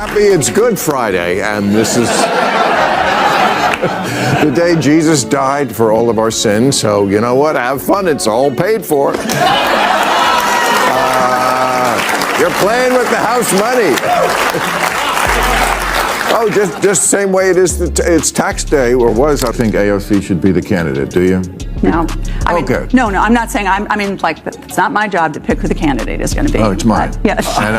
happy it's Good Friday, and this is the day Jesus died for all of our sins. So, you know what? Have fun. It's all paid for. You're playing with the house money. Oh, just same way it is. It's tax day, or was. I think AOC should be the candidate. Do you? No. I mean, okay. No, I'm not saying. I mean, like, it's not my job to pick who the candidate is going to be. Oh, it's mine. Yes. And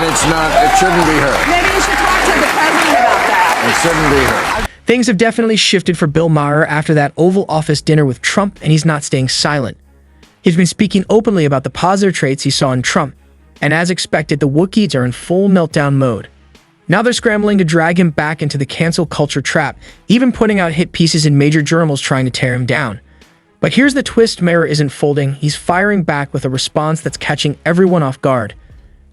it's not. It shouldn't be her. Maybe you should talk to the president about that. It shouldn't be her. Things have definitely shifted for Bill Maher after that Oval Office dinner with Trump, and he's not staying silent. He's been speaking openly about the positive traits he saw in Trump, and as expected, the Wookiees are in full meltdown mode. Now they're scrambling to drag him back into the cancel culture trap, even putting out hit pieces in major journals trying to tear him down. But here's the twist Maher isn't folding. He's firing back with a response that's catching everyone off guard.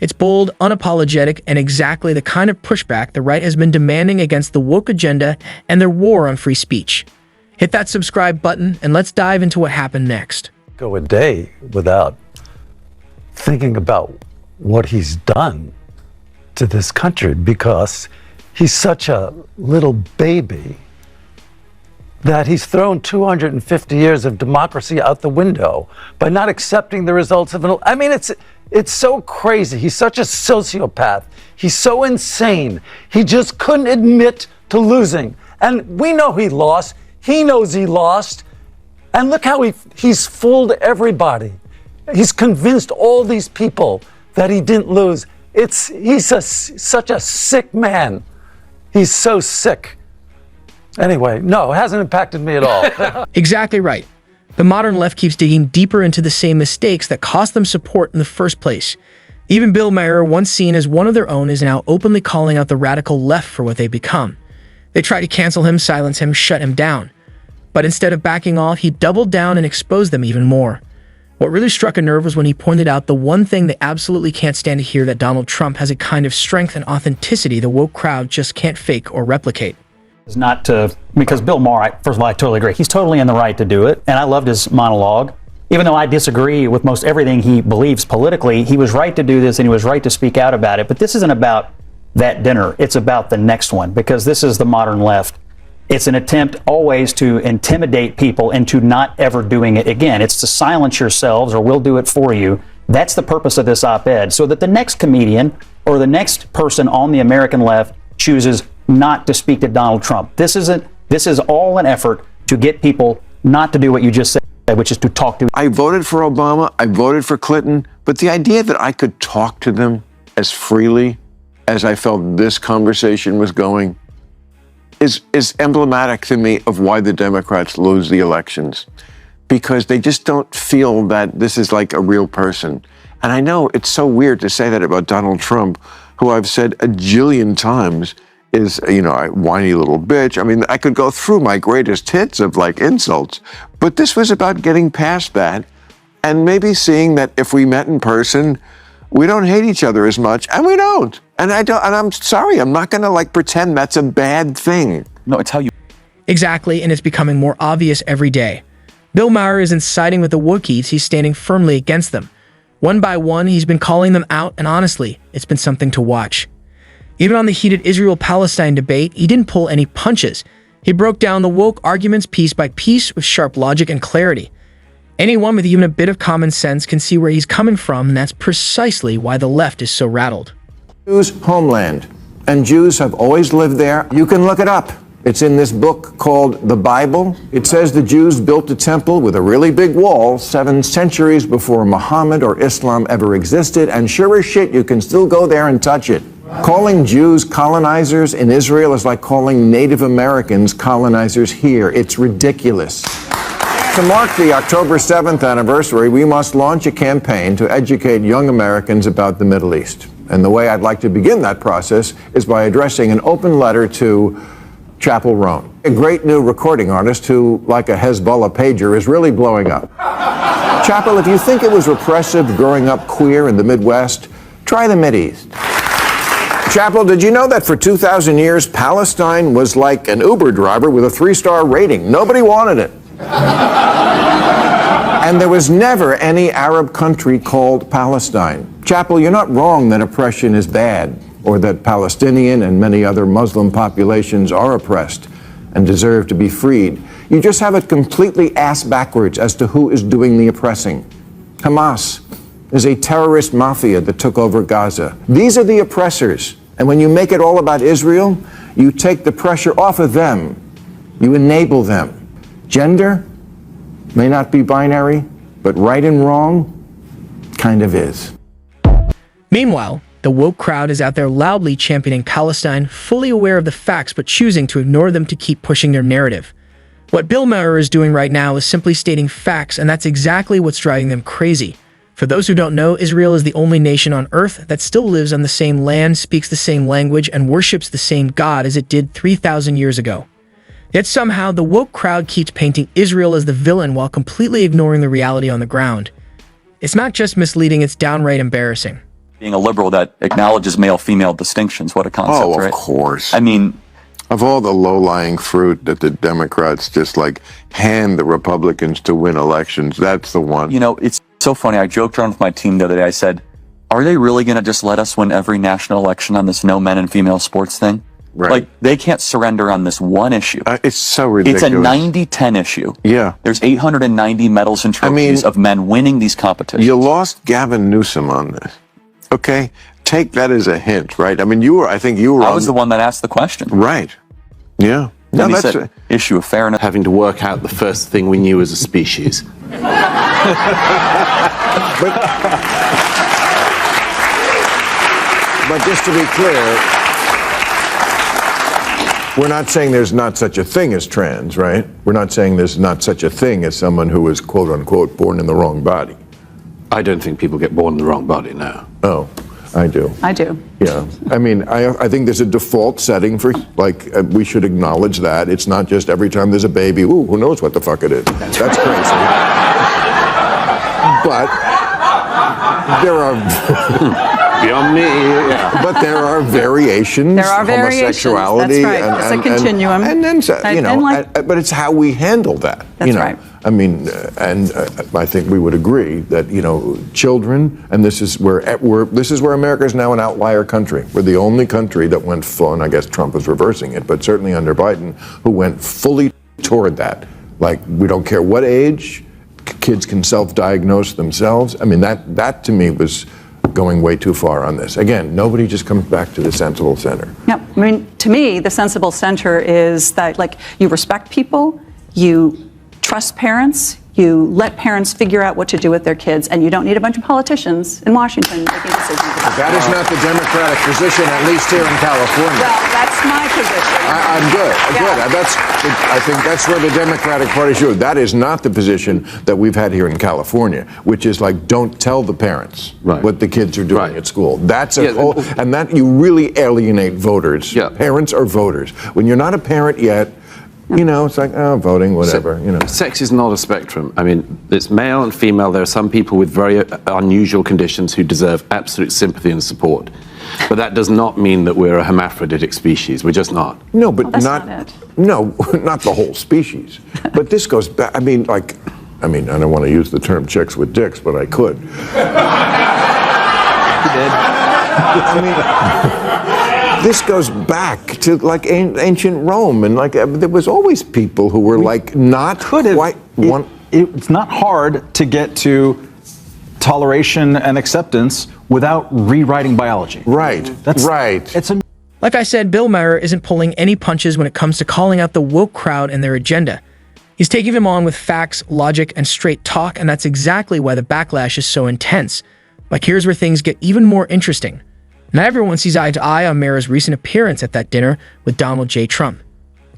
It's bold, unapologetic, and exactly the kind of pushback the right has been demanding against the woke agenda and their war on free speech. Hit that subscribe button, and let's dive into what happened next. Go a day without thinking about what he's done to this country, because he's such a little baby that he's thrown 250 years of democracy out the window by not accepting the results of an. I mean, it's so crazy. He's such a sociopath. He's so insane. He just couldn't admit to losing. And we know he lost. He knows he lost. And look how he's fooled everybody. He's convinced all these people that he didn't lose. He's such a sick man. He's so sick. Anyway, no, it hasn't impacted me at all. Exactly right. The modern left keeps digging deeper into the same mistakes that cost them support in the first place. Even Bill Maher, once seen as one of their own, is now openly calling out the radical left for what they've become. They try to cancel him, silence him, shut him down. But instead of backing off, he doubled down and exposed them even more. What really struck a nerve was when he pointed out the one thing they absolutely can't stand to hear, that Donald Trump has a kind of strength and authenticity the woke crowd just can't fake or replicate. It's not to, because Bill Maher, first of all, I totally agree. He's totally in the right to do it, and I loved his monologue. Even though I disagree with most everything he believes politically, he was right to do this and he was right to speak out about it. But this isn't about that dinner. It's about the next one, because this is the modern left. It's an attempt always to intimidate people into not ever doing it again. It's to silence yourselves, or we'll do it for you. That's the purpose of this op-ed, so that the next comedian or the next person on the American left chooses not to speak to Donald Trump. This is all an effort to get people not to do what you just said, which is to talk to. I voted for Obama. I voted for Clinton. But the idea that I could talk to them as freely as I felt this conversation was going is emblematic to me of why the Democrats lose the elections, because they just don't feel that this is like a real person. And I know it's so weird to say that about Donald Trump, who I've said a jillion times is, you know, a whiny little bitch. I mean, I could go through my greatest hits of like insults, but this was about getting past that and maybe seeing that if we met in person, we don't hate each other as much, and we don't. And I'm sorry, I'm not gonna like pretend that's a bad thing. No, it's how you. Exactly, and it's becoming more obvious every day. Bill Maher isn't siding with the Wookiees, he's standing firmly against them. One by one, he's been calling them out, and honestly, it's been something to watch. Even on the heated Israel-Palestine debate, he didn't pull any punches. He broke down the woke arguments piece by piece with sharp logic and clarity. Anyone with even a bit of common sense can see where he's coming from, and that's precisely why the left is so rattled. Jews' homeland, and Jews have always lived there. You can look it up. It's in this book called the Bible. It says the Jews built a temple with a really big wall 7 centuries before Muhammad or Islam ever existed, and sure as shit, you can still go there and touch it. Calling Jews colonizers in Israel is like calling Native Americans colonizers here. It's ridiculous. To mark the October 7th anniversary, we must launch a campaign to educate young Americans about the Middle East. And the way I'd like to begin that process is by addressing an open letter to Chapel Roan, a great new recording artist who, like a Hezbollah pager, is really blowing up. Chapel, if you think it was repressive growing up queer in the Midwest, try the Mideast. Chapel, did you know that for 2,000 years, Palestine was like an Uber driver with a 3-star rating? Nobody wanted it. And there was never any Arab country called Palestine. Chapel, you're not wrong that oppression is bad. or that Palestinian and many other Muslim populations are oppressed and deserve to be freed. You just have it completely ass backwards as to who is doing the oppressing. Hamas is a terrorist mafia that took over Gaza. These are the oppressors. And when you make it all about Israel, you take the pressure off of them. You enable them. Gender may not be binary, but right and wrong kind of is. Meanwhile, the woke crowd is out there loudly championing Palestine, fully aware of the facts but choosing to ignore them to keep pushing their narrative. What Bill Maher is doing right now is simply stating facts, and that's exactly what's driving them crazy. For those who don't know, Israel is the only nation on earth that still lives on the same land, speaks the same language, and worships the same God as it did 3,000 years ago. Yet somehow, the woke crowd keeps painting Israel as the villain while completely ignoring the reality on the ground. It's not just misleading, it's downright embarrassing. Being a liberal that acknowledges male-female distinctions, what a concept, Oh, of right? course. I mean, of all the low-lying fruit that the Democrats just like hand the Republicans to win elections, that's the one. you know, it's so funny. I joked around with my team the other day. I said, are they really going to just let us win every national election on this no men and female sports thing? Right. Like, they can't surrender on this one issue. It's so ridiculous. It's a 90-10 issue. Yeah. There's 890 medals and trophies of men winning these competitions. You lost Gavin Newsom on this. Okay? Take that as a hint, right? I mean, I think you were I was the one that asked the question. Right. Yeah. No, And he that's said, issue of fairness. Having to work out the first thing we knew as a species. But just to be clear, we're not saying there's not such a thing as trans, right? We're not saying there's not such a thing as someone who is, quote unquote, born in the wrong body. I don't think people get born in the wrong body now. Oh, I do. I do. Yeah. I mean, I think there's a default setting for, like, we should acknowledge that. It's not just every time there's a baby, ooh, who knows what the fuck it is. That's crazy. But there are... Beyond me, yeah. But there are variations. There are variations. Homosexuality. That's right. It's a continuum. And then, you know, And like- but it's how we handle that. That's you know? right. I mean, I think we would agree that, you know, children, and this is where America is now an outlier country. We're the only country that went full, and I guess Trump is reversing it, but certainly under Biden, who went fully toward that. Like, we don't care what age, kids can self-diagnose themselves. I mean, that to me was going way too far on this. Again, nobody just comes back to the sensible center. Yep. I mean, to me, the sensible center is that, like, you respect people, you trust parents, you let parents figure out what to do with their kids, and you don't need a bunch of politicians in Washington making decisions about That is not the Democratic position, at least here in California. Well, that's my position. I'm good. Yeah. I think that's where the Democratic Party should. That is not the position that we've had here in California, which is like, don't tell the parents what the kids are doing at school. That's a whole, and that you really alienate voters. Yeah. Parents are voters. When you're not a parent yet, you know, it's like, oh, voting, whatever, you know. Sex is not a spectrum. I mean, it's male and female. There are some people with very unusual conditions who deserve absolute sympathy and support. But that does not mean that we're a hermaphroditic species. We're just not. No, but that's not it. No, not the whole species. But this goes back, I mean, I don't want to use the term chicks with dicks, but I could. This goes back to like ancient Rome, and like there was always people who were like not quite one. It's not hard to get to toleration and acceptance without rewriting biology. Right. That's right. It's a Like I said, Bill Maher isn't pulling any punches when it comes to calling out the woke crowd and their agenda. He's taking them on with facts, logic, and straight talk, and that's exactly why the backlash is so intense. Like, here's where things get even more interesting. Not everyone sees eye to eye on Maher's recent appearance at that dinner with Donald J. Trump.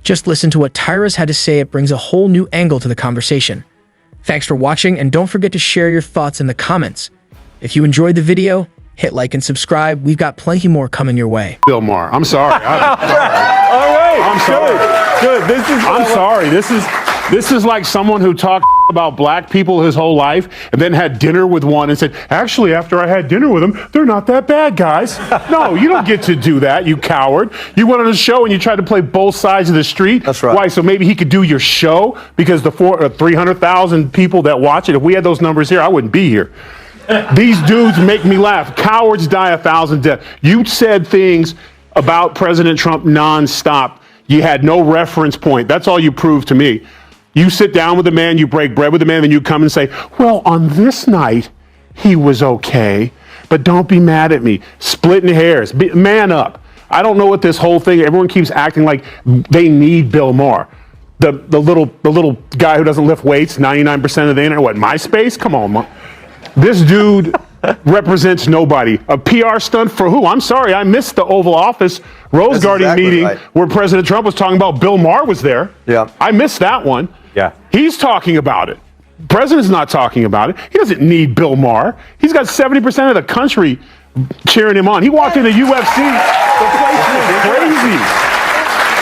Just listen to what Tyra's had to say. It brings a whole new angle to the conversation. Thanks for watching, and don't forget to share your thoughts in the comments. If you enjoyed the video, hit like and subscribe. We've got plenty more coming your way. Bill Maher, I'm sorry. All right. I'm sorry. Good. I'm sorry. This is like someone who talked about black people his whole life and then had dinner with one and said, actually, after I had dinner with them, they're not that bad, guys. No, you don't get to do that, you coward. You went on a show and you tried to play both sides of the street. That's right. Why? So maybe he could do your show because the 300,000 people that watch it, if we had those numbers here, I wouldn't be here. These dudes make me laugh. Cowards die 1,000 deaths. You said things about President Trump nonstop. You had no reference point. That's all you proved to me. You sit down with the man, you break bread with the man, then you come and say, well, on this night, he was okay, but don't be mad at me. Splitting hairs. Man up. I don't know what this whole thing, everyone keeps acting like they need Bill Maher. The little guy who doesn't lift weights, 99% of the internet, what, MySpace? Come on, this dude represents nobody. A PR stunt for who? I'm sorry, I missed the Oval Office Rose Garden meeting where President Trump was talking about Bill Maher was there. Yeah. I missed that one. Yeah. He's talking about it. President's not talking about it. He doesn't need Bill Maher. He's got 70% of the country cheering him on. He walked into UFC. The place was crazy.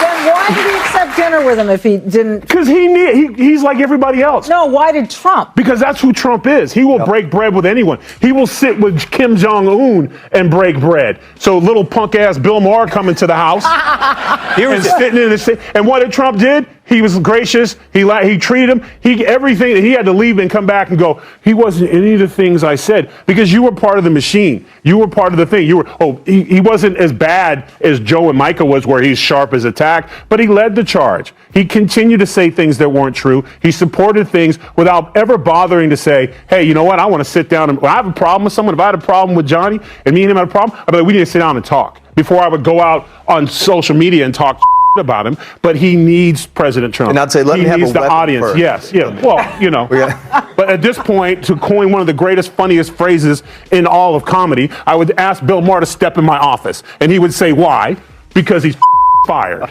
Then why did he accept dinner with him if he didn't? Because he's like everybody else. No, why did Trump? Because that's who Trump is. He will break bread with anyone. He will sit with Kim Jong-un and break bread. So little punk ass Bill Maher coming to the house and sitting in the seat. And what did Trump did? He was gracious. He treated him. Everything. He had to leave and come back and go, he wasn't any of the things I said, because you were part of the machine. You were part of the thing. He wasn't as bad as Joe and Micah was, where he's sharp as a tack, but he led the charge. He continued to say things that weren't true. He supported things without ever bothering to say, hey, you know what? I want to sit down and when I have a problem with someone. If I had a problem with Johnny and me and him had a problem, I'd be like, we need to sit down and talk before I would go out on social media and talk about him. But he needs President Trump. And I'd say, let me have needs a the weapon audience. first. Yes, yeah. Well, you know. But at this point, to coin one of the greatest, funniest phrases in all of comedy, I would ask Bill Maher to step in my office, and he would say, why? Because he's fired.